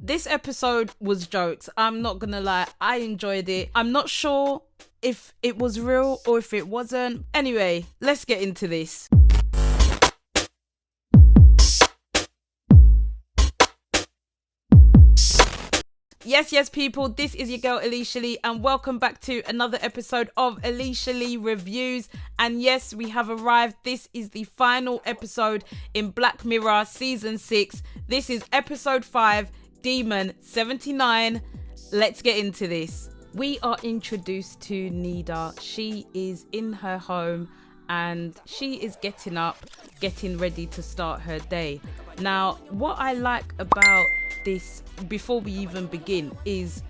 This episode was jokes. I'm not gonna lie, I enjoyed it. I'm not sure if it was real or if it wasn't. Anyway, let's get into this. Yes, people, this is your girl Aleisha Lee, and welcome back to another episode of Aleisha Lee Reviews. And yes, we have arrived. This is the final episode in Black Mirror Season 6. This is episode 5, Demon 79. Let's get into this. We are introduced to Nida. She is in her home and she is getting up, getting ready to start her day. Now, what I like about this, before we even begin, is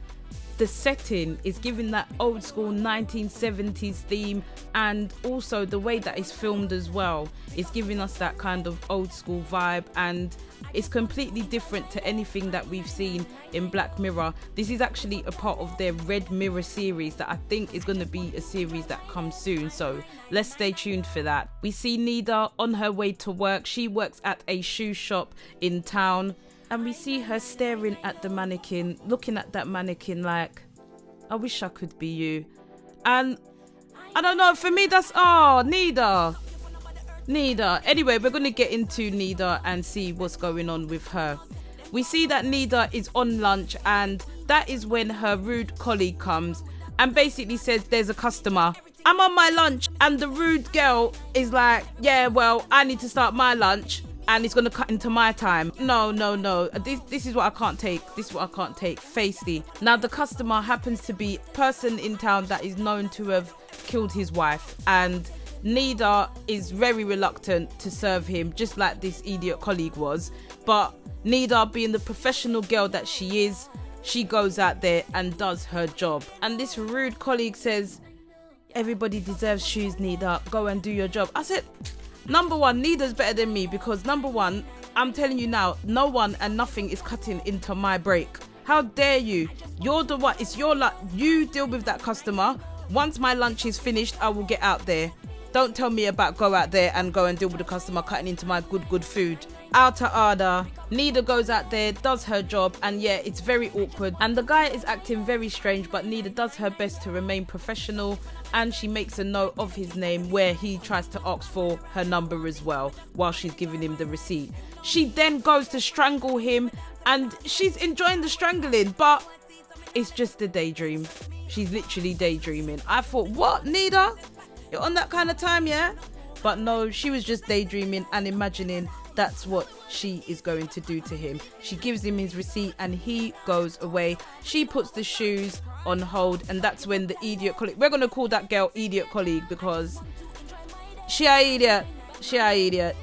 the setting is giving that old school 1970s theme, and also the way that it's filmed as well is giving us that kind of old school vibe, and it's completely different to anything that we've seen in Black Mirror. This is actually a part of their Red Mirror series that I think is going to be a series that comes soon, so let's stay tuned for that. We see Nida on her way to work. She works at a shoe shop in town, and we see her staring at the mannequin, looking at that mannequin like, I wish I could be you. And I don't know, for me that's, Nida. Anyway, we're going to get into Nida and see what's going on with her. We see that Nida is on lunch, and that is when her rude colleague comes and basically says, there's a customer. I'm on my lunch, and the rude girl is like, yeah, well, I need to start my lunch and it's going to cut into my time. No. This is what I can't take. Feisty. Now, the customer happens to be a person in town that is known to have killed his wife, and Nida is very reluctant to serve him, just like this idiot colleague was. But Nida, being the professional girl that she is, she goes out there and does her job. And this rude colleague says, everybody deserves shoes, Nida. Go and do your job. I said, number one, Nida's better than me, because number one, I'm telling you now, no one and nothing is cutting into my break. How dare you? You're the one. It's your luck. You deal with that customer. Once my lunch is finished, I will get out there. Don't tell me about go out there and go and deal with the customer cutting into my good food. Out of order. Nida goes out there, does her job, and yeah, it's very awkward. And the guy is acting very strange, but Nida does her best to remain professional, and she makes a note of his name where he tries to ask for her number as well while she's giving him the receipt. She then goes to strangle him, and she's enjoying the strangling, but it's just a daydream. She's literally daydreaming. I thought, what, Nida? You're on that kind of time, yeah? But no, she was just daydreaming and imagining that's what she is going to do to him. She gives him his receipt and he goes away. She puts the shoes on hold, and that's when the idiot colleague, we're going to call that girl idiot colleague because she a idiot.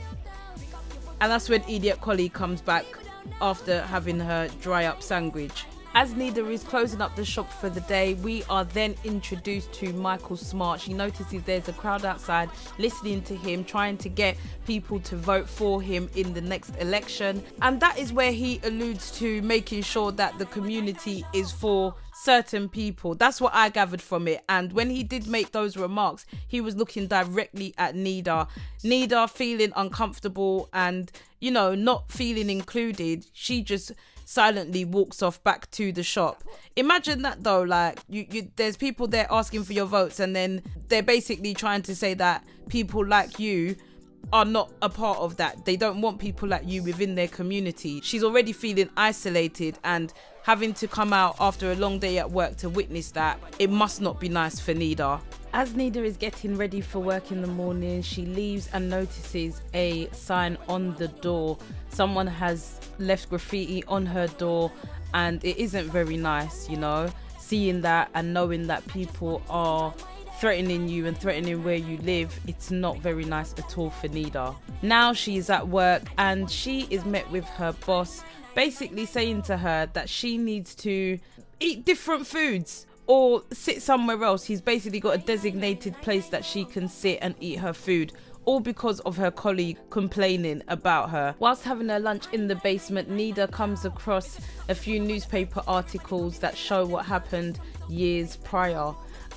And that's when idiot colleague comes back after having her dry up sandwich. As Nida is closing up the shop for the day, we are then introduced to Michael Smart. She notices there's a crowd outside listening to him, trying to get people to vote for him in the next election. And that is where he alludes to making sure that the community is for certain people. That's what I gathered from it. And when he did make those remarks, he was looking directly at Nida. Nida feeling uncomfortable and, not feeling included. She just silently walks off back to the shop. Imagine that though, like there's people there asking for your votes, and then they're basically trying to say that people like you are not a part of that. They don't want people like you within their community. She's already feeling isolated, and having to come out after a long day at work to witness that, it must not be nice for Nida. As Nida is getting ready for work in the morning, she leaves and notices a sign on the door. Someone has left graffiti on her door, and it isn't very nice, seeing that and knowing that people are threatening you and threatening where you live. It's not very nice at all for Nida. Now she is at work and she is met with her boss, basically saying to her that she needs to eat different foods or sit somewhere else. He's basically got a designated place that she can sit and eat her food, all because of her colleague complaining about her. Whilst having her lunch in the basement, Nida comes across a few newspaper articles that show what happened years prior.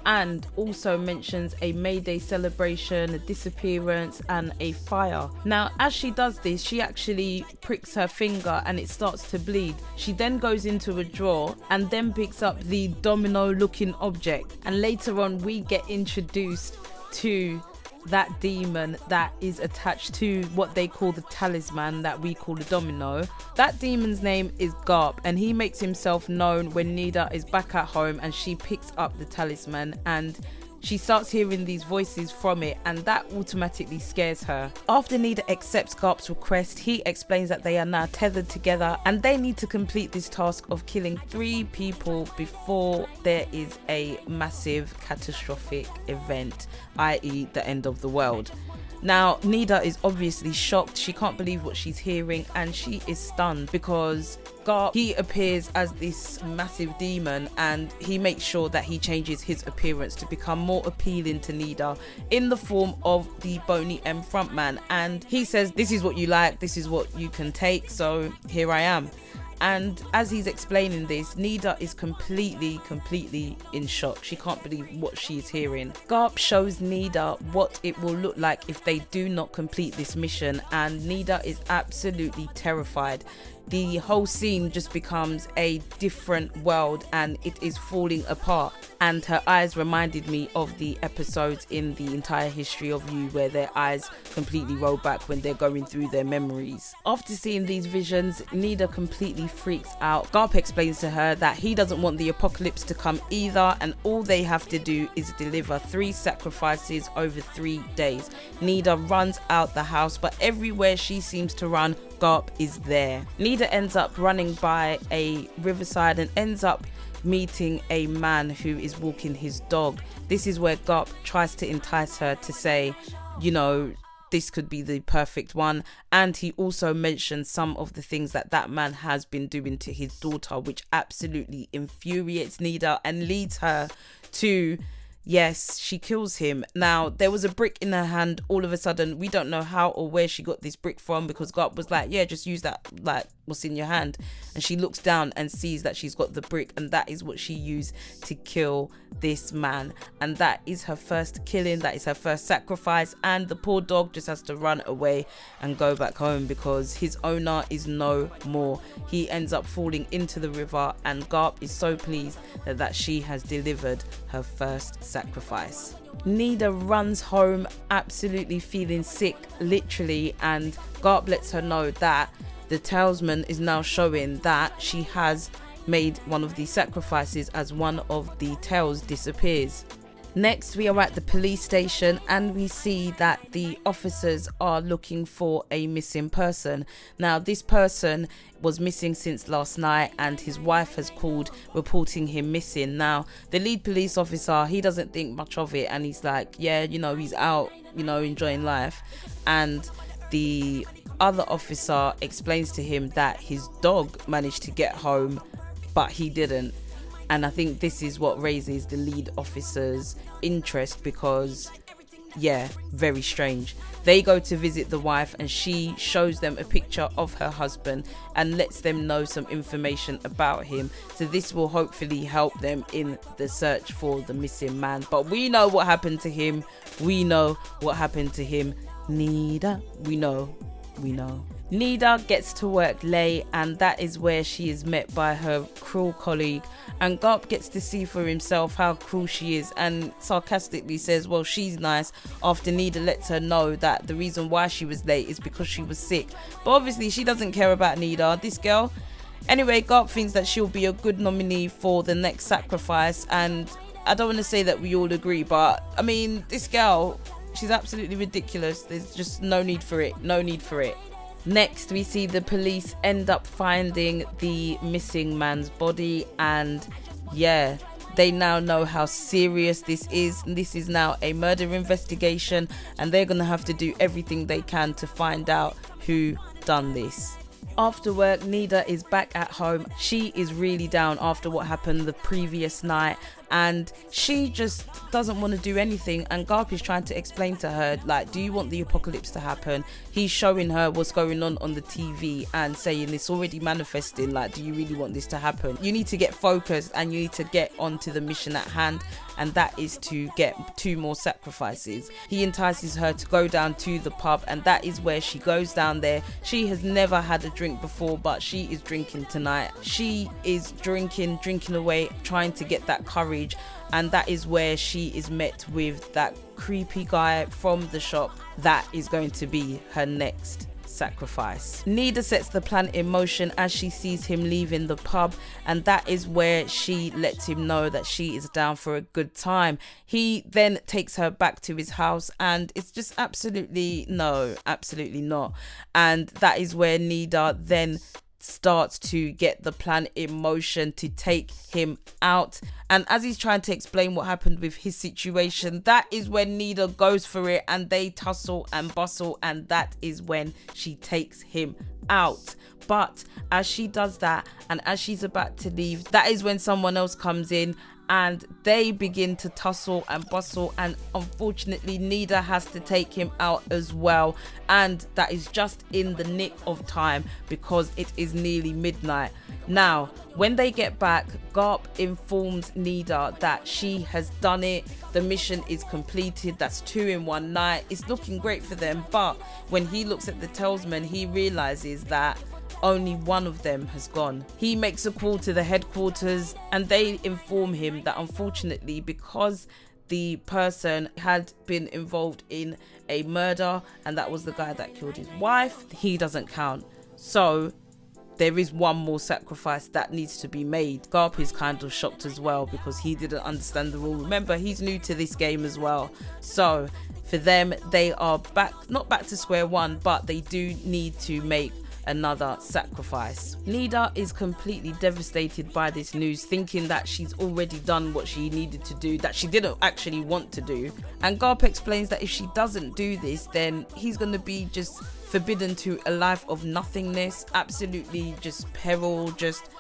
and also mentions a Mayday celebration, a disappearance and a fire. Now as she does this, she actually pricks her finger and it starts to bleed. She then goes into a drawer and then picks up the domino looking object, and later on we get introduced to that demon that is attached to what they call the talisman that we call the domino. That demon's name is Gaap, and he makes himself known when Nida is back at home and she picks up the talisman, and she starts hearing these voices from it, and that automatically scares her. After Nida accepts Gaap's request, he explains that they are now tethered together and they need to complete this task of killing 3 people before there is a massive catastrophic event, i.e. the end of the world. Now Nida is obviously shocked. She can't believe what she's hearing and she is stunned because Gaap, he appears as this massive demon, and he makes sure that he changes his appearance to become more appealing to Nida in the form of the Boney M frontman, and he says, this is what you like, this is what you can take, so here I am. And as he's explaining this, Nida is completely in shock. She can't believe what she's hearing. Gaap shows Nida what it will look like if they do not complete this mission, and Nida is absolutely terrified. The whole scene just becomes a different world and it is falling apart, and her eyes reminded me of the episodes in The Entire History of You where their eyes completely roll back when they're going through their memories. After seeing these visions, Nida completely freaks out. Gaap explains to her that he doesn't want the apocalypse to come either, and all they have to do is deliver 3 sacrifices over 3 days. Nida runs out the house, but everywhere she seems to run, Gaap is there. Nida ends up running by a riverside and ends up meeting a man who is walking his dog. This is where Gaap tries to entice her to say, you know, this could be the perfect one. And he also mentions some of the things that that man has been doing to his daughter, which absolutely infuriates Nida and leads her to, yes, she kills him. Now, there was a brick in her hand all of a sudden. We don't know how or where she got this brick from, because Gaap was like, yeah, just use that, like, what's in your hand. And she looks down and sees that she's got the brick, and that is what she used to kill this man. And that is her first killing, that is her first sacrifice, and the poor dog just has to run away and go back home because his owner is no more. He ends up falling into the river, and Gaap is so pleased that she has delivered her first sacrifice. Nida runs home absolutely feeling sick, literally, and Gaap lets her know that the talisman is now showing that she has made one of the sacrifices as one of the tails disappears. Next, we are at the police station and we see that the officers are looking for a missing person. Now, this person was missing since last night and his wife has called reporting him missing. Now, the lead police officer, he doesn't think much of it and he's like, yeah, you know, he's out, you know, enjoying life. And the other officer explains to him that his dog managed to get home, but he didn't. And I think this is what raises the lead officer's interest because, yeah, very strange. They go to visit the wife and she shows them a picture of her husband and lets them know some information about him. So this will hopefully help them in the search for the missing man. But we know what happened to him. We know what happened to him. Nida, we know. Nida gets to work late, and that is where she is met by her cruel colleague, and Gaap gets to see for himself how cruel she is and sarcastically says, well, she's nice, after Nida lets her know that the reason why she was late is because she was sick. But obviously she doesn't care about Nida, this girl. Anyway, Gaap thinks that she'll be a good nominee for the next sacrifice, and I don't want to say that we all agree, but I mean, this girl, she's absolutely ridiculous. There's just no need for it. Next, we see the police end up finding the missing man's body, and yeah, they now know how serious this is. This is now a murder investigation, and they're gonna have to do everything they can to find out who done this. After work, Nida is back at home. She is really down after what happened the previous night, and she just doesn't want to do anything. And Gaap is trying to explain to her, like, do you want the apocalypse to happen? He's showing her what's going on the TV and saying it's already manifesting. Like, do you really want this to happen? You need to get focused and you need to get onto the mission at hand, and that is to get 2 more sacrifices. He entices her to go down to the pub, and that is where she goes down there. She has never had a drink before, but she is drinking tonight. She is drinking away, trying to get that courage, and that is where she is met with that creepy guy from the shop. That is going to be her next sacrifice. Nida sets the plan in motion as she sees him leaving the pub, and that is where she lets him know that she is down for a good time. He then takes her back to his house, and it's just absolutely not. And that is where Nida then starts to get the plan in motion to take him out. And as he's trying to explain what happened with his situation, that is when Nida goes for it, and they tussle and bustle, and that is when she takes him out. But as she does that, and as she's about to leave, that is when someone else comes in, and they begin to tussle and bustle, and unfortunately Nida has to take him out as well. And that is just in the nick of time, because it is nearly midnight. Now, when they get back, Gaap informs Nida that she has done it. The mission is completed. That's 2 in 1 night. It's looking great for them. But when he looks at the talisman, he realizes that only one of them has gone. He makes a call to the headquarters, and they inform him that unfortunately, because the person had been involved in a murder, and that was the guy that killed his wife, he doesn't count. So there is 1 more sacrifice that needs to be made. Gaap is kind of shocked as well, because he didn't understand the rule. Remember, he's new to this game as well. So for them, they are not back to square one, but they do need to make another sacrifice. Nida is completely devastated by this news, thinking that she's already done what she needed to do, that she didn't actually want to do. And Gaap explains that if she doesn't do this, then he's going to be just forbidden to a life of nothingness, absolutely just peril, just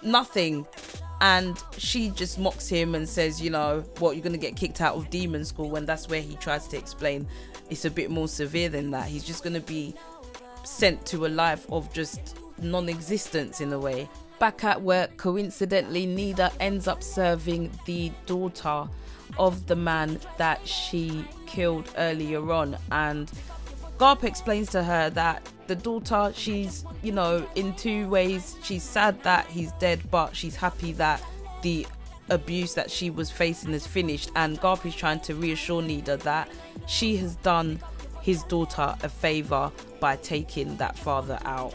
nothing. And she just mocks him and says, you know what, you're going to get kicked out of demon school, when that's where he tries to explain it's a bit more severe than that. He's just going to be sent to a life of just non-existence in a way. Back at work, coincidentally, Nida ends up serving the daughter of the man that she killed earlier on, and Gaap explains to her that the daughter, she's, you know, in 2 ways. She's sad that he's dead, but she's happy that the abuse that she was facing is finished. And Gaap is trying to reassure Nida that she has done his daughter a favor by taking that father out.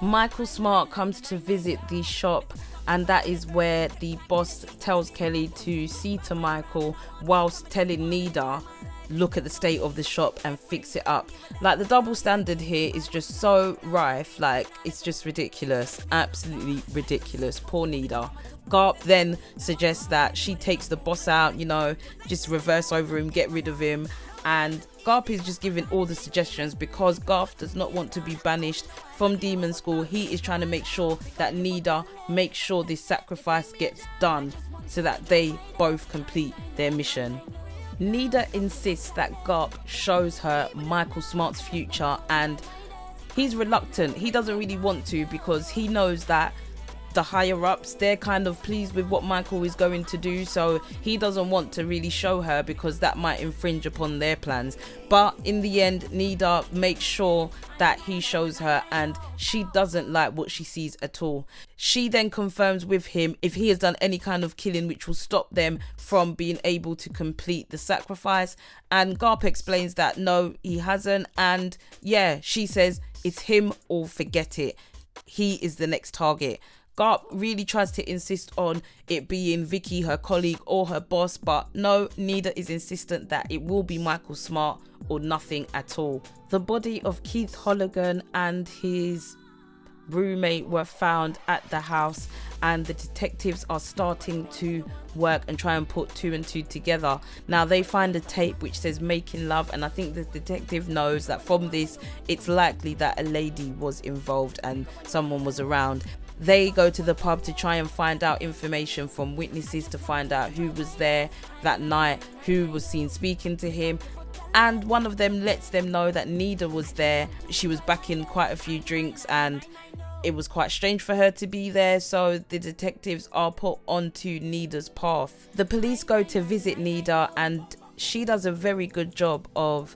Michael Smart comes to visit the shop, and that is where the boss tells Kelly to see to Michael, whilst telling Nida, look at the state of the shop and fix it up. Like, the double standard here is just so rife. Like, it's just ridiculous, absolutely ridiculous. Poor Nida. Gaap then suggests that she takes the boss out, you know, just reverse over him, get rid of him. And Gaap is just giving all the suggestions, because Gaap does not want to be banished from demon school. He is trying to make sure that Nida makes sure this sacrifice gets done, so that they both complete their mission. Nida insists that Gaap shows her Michael Smart's future, and he's reluctant. He doesn't really want to, because he knows that the higher ups, they're kind of pleased with what Michael is going to do, so he doesn't want to really show her, because that might infringe upon their plans. But in the end, Nida makes sure that he shows her, and she doesn't like what she sees at all. She then confirms with him if he has done any kind of killing which will stop them from being able to complete the sacrifice, and Gaap explains that no, he hasn't. And yeah, she says it's him or forget it. He is the next target. Gaap really tries to insist on it being Vicky, her colleague, or her boss, but no, Nida is insistent that it will be Michael Smart or nothing at all. The body of Keith Holligan and his roommate were found at the house, and the detectives are starting to work and try and put 2 and 2 together. Now they find a tape which says making love, and I think the detective knows that from this it's likely that a lady was involved and someone was around. They go to the pub to try and find out information from witnesses, to find out who was there that night, who was seen speaking to him. And one of them lets them know that Nida was there. She was backing quite a few drinks and it was quite strange for her to be there. So the detectives are put onto Nida's path. The police go to visit Nida and she does a very good job of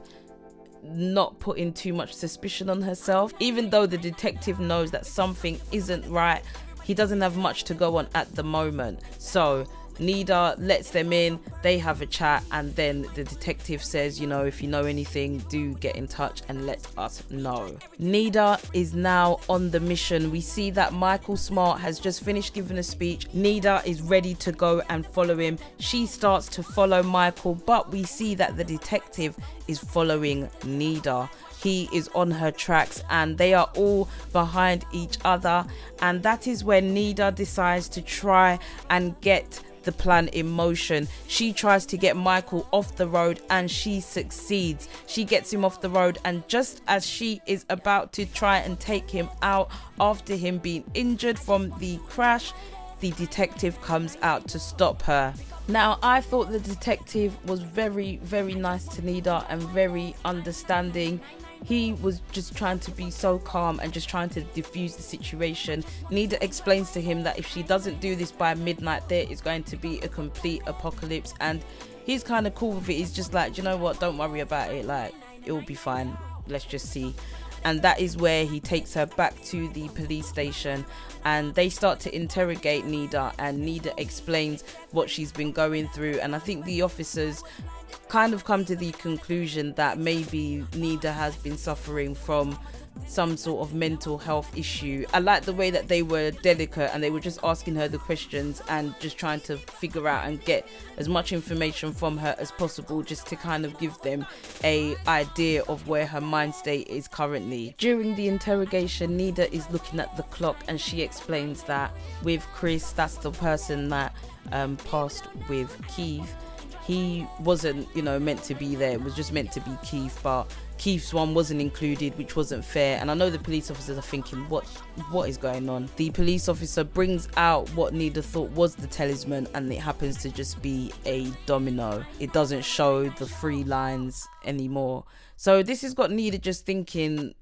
not putting too much suspicion on herself. Even though the detective knows that something isn't right, he doesn't have much to go on at the moment. So Nida lets them in, they have a chat, and then the detective says, you know, if you know anything, do get in touch and let us know. Nida is now on the mission. We see that Michael Smart has just finished giving a speech. Nida is ready to go and follow him. She starts to follow Michael, but we see that the detective is following Nida. He is on her tracks and they are all behind each other, and that is when Nida decides to try and get the plan in motion. She tries to get Michael off the road and she succeeds. She gets him off the road, and just as she is about to try and take him out after him being injured from the crash, the detective comes out to stop her. Now, I thought the detective was very, very nice to Nida and very understanding. He was just trying to be so calm and just trying to diffuse the situation. Nida explains to him that if she doesn't do this by midnight, there is going to be a complete apocalypse, and he's kind of cool with it. He's just like, you know what, don't worry about it, like, it will be fine, let's just see. And that is where he takes her back to the police station and they start to interrogate Nida, and Nida explains what she's been going through. And I think the officers kind of come to the conclusion that maybe Nida has been suffering from some sort of mental health issue. I like the way that they were delicate and they were just asking her the questions and just trying to figure out and get as much information from her as possible, just to kind of give them a idea of where her mind state is currently. During the interrogation, Nida is looking at the clock and she explains that with Chris, that's the person that passed with Keith, he wasn't, you know, meant to be there. It was just meant to be Keith, but Keith's one wasn't included, which wasn't fair. And I know the police officers are thinking, what is going on? The police officer brings out what Nida thought was the talisman, and it happens to just be a domino. It doesn't show the 3 lines anymore. So this has got Nida just thinking,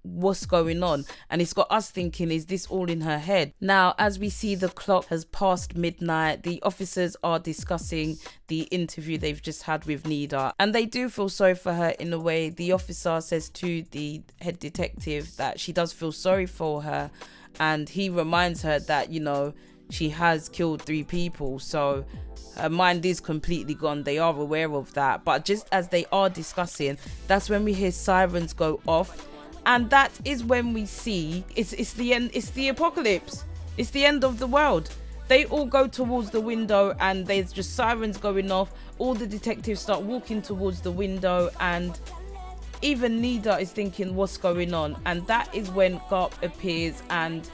what's going on? And it's got us thinking, is this all in her head? Now, as we see, the clock has passed midnight. The officers are discussing the interview they've just had with Nida, and they do feel sorry for her in a way. The officer says to the head detective that she does feel sorry for her, and he reminds her that, you know, she has killed 3 people, so her mind is completely gone. They are aware of that. But just as they are discussing, that's when we hear sirens go off. And that is when we see it's the end, it's the apocalypse, it's the end of the world. They all go towards the window and there's just sirens going off. All the detectives start walking towards the window, and even Nida is thinking, what's going on? And that is when Gaap appears and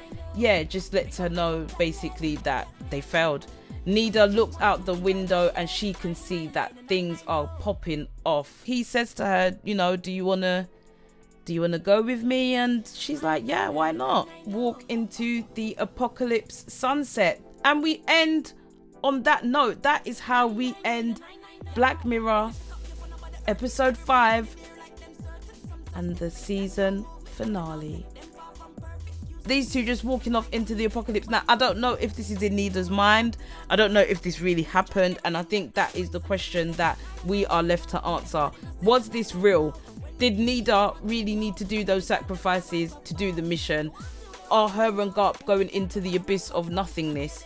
just lets her know basically that they failed. Nida looks out the window and she can see that things are popping off. He says to her, you know, do you want to go with me? And she's like, yeah, why not? Walk into the apocalypse sunset. And we end on that note. That is how we end Black Mirror episode 5 and the season finale. These two just walking off into the apocalypse. Now, I don't know if this is in Nida's mind. I don't know if this really happened. And I think that is the question that we are left to answer. Was this real? Did Nida really need to do those sacrifices to do the mission? Are her and Gaap going into the abyss of nothingness?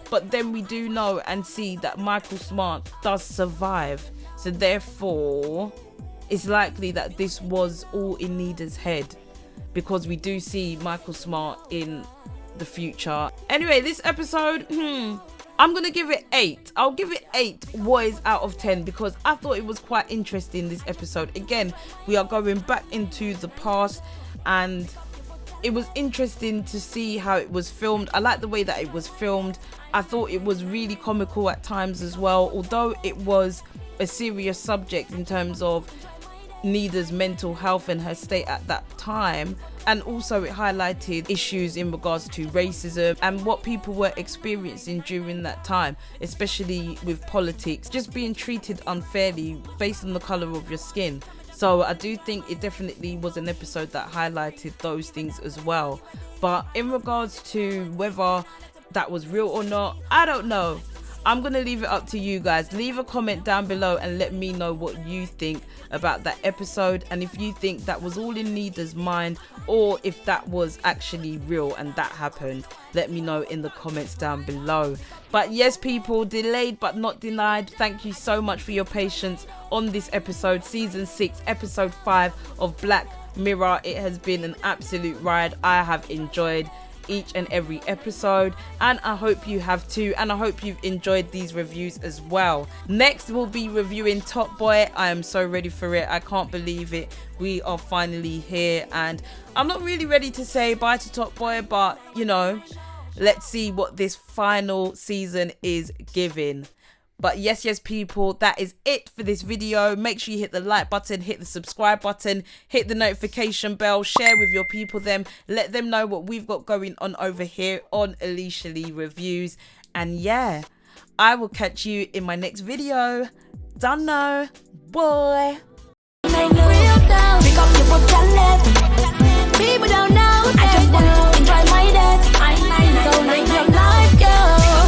But then we do know and see that Michael Smart does survive. So therefore, it's likely that this was all in Nida's head, because we do see Michael Smart in the future. Anyway, this episode, I'm going to give it 8. I'll give it 8 boys out of 10 because I thought it was quite interesting, this episode. Again, we are going back into the past and it was interesting to see how it was filmed. I like the way that it was filmed. I thought it was really comical at times as well, although it was a serious subject in terms of Nida's mental health and her state at that time, and also it highlighted issues in regards to racism and what people were experiencing during that time, especially with politics, just being treated unfairly based on the colour of your skin. So I do think it definitely was an episode that highlighted those things as well. But in regards to whether that was real or not, I don't know. I'm going to leave it up to you guys. Leave a comment down below and let me know what you think about that episode, and if you think that was all in Nida's mind or if that was actually real and that happened. Let me know in the comments down below. But yes, people, delayed but not denied. Thank you so much for your patience on this episode, season 6, episode 5 of Black Mirror. It has been an absolute ride. I have enjoyed each and every episode, and I hope you have too, and I hope you've enjoyed these reviews as well. Next we'll be reviewing Top Boy. I am so ready for it. I can't believe it. We are finally here, and I'm not really ready to say bye to Top Boy, but you know, let's see what this final season is giving. But yes, people, that is it for this video. Make sure you hit the like button, hit the subscribe button, hit the notification bell, share with your people them. Let them know what we've got going on over here on Aleisha Lee Reviews. And yeah, I will catch you in my next video. Don't know. Boy. People don't know. I just want to enjoy my day. So live your life, girl.